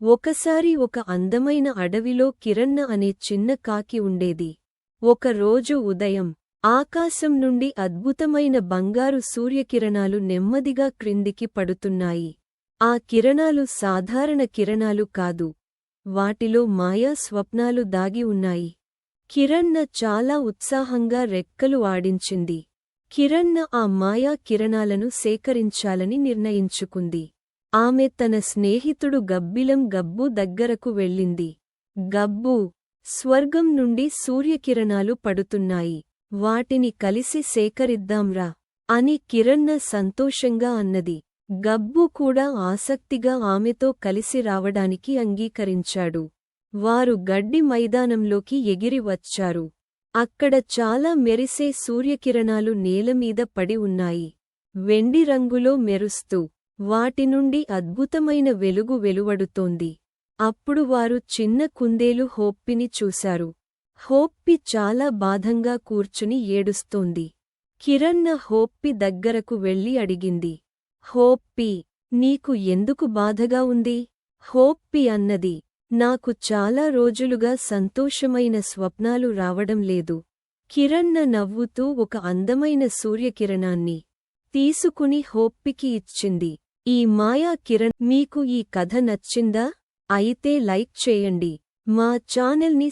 ఒకసారి ఒక అందమైన అడవిలో కిరణ్ అనే చిన్న కాకి ఉండేది. ఒక రోజు ఉదయం ఆకాశం నుండి అద్భుతమైన బంగారు సూర్యకిరణాలు నెమ్మదిగా క్రిందికి పడుతున్నాయి. ఆ కిరణాలు సాధారణ కిరణాలు కాదు. వాటిలో మాయా స్వప్నాలు దాగి ఉన్నాయి. కిరణ్ చాలా ఉత్సాహంగా రెక్కలు ఆడించింది. కిరణ్ ఆ మాయా కిరణాలను సేకరించాలని నిర్ణయించుకుంది. ఆమె తన స్నేహితుడు గబ్బిలం గబ్బు దగ్గరకు వెళ్ళింది. గబ్బూ, స్వర్గం నుండి సూర్యకిరణాలు పడుతున్నాయి. వాటిని కలిసి సేకరిద్దాంరా అని కిరణ్ సంతోషంగా అన్నది. గబ్బు కూడా ఆసక్తిగా ఆమెతో కలిసి రావడానికి అంగీకరించాడు. వారు గడ్డి మైదానంలోకి ఎగిరి వచ్చారు. అక్కడ చాలా మెరిసే సూర్యకిరణాలు నేలమీద పడి ఉన్నాయి. వెండి రంగులో మెరుస్తూ వాటి నుండి అద్భుతమైన వెలుగు వెలువడుతోంది. అప్పుడు వారు చిన్న కుందేలు హోప్పిని చూశారు. హోప్పి చాలా బాధంగా కూర్చుని ఏడుస్తోంది. కిరణ్ హోప్పి దగ్గరకు వెళ్లి అడిగింది. హోప్పీ, నీకు ఎందుకు బాధగా ఉంది? హోప్పి అన్నది, నాకు చాలా రోజులుగా సంతోషమైన స్వప్నాలు రావడం లేదు. కిరణ్ నవ్వుతూ ఒక అందమైన సూర్యకిరణాన్ని తీసుకుని హోప్పికి ఇచ్చింది. ఈ మాయా కిరణ్. మీకు ఈ కథ నచ్చిందా? అయితే లైక్ చేయండి. మా ఛానల్ని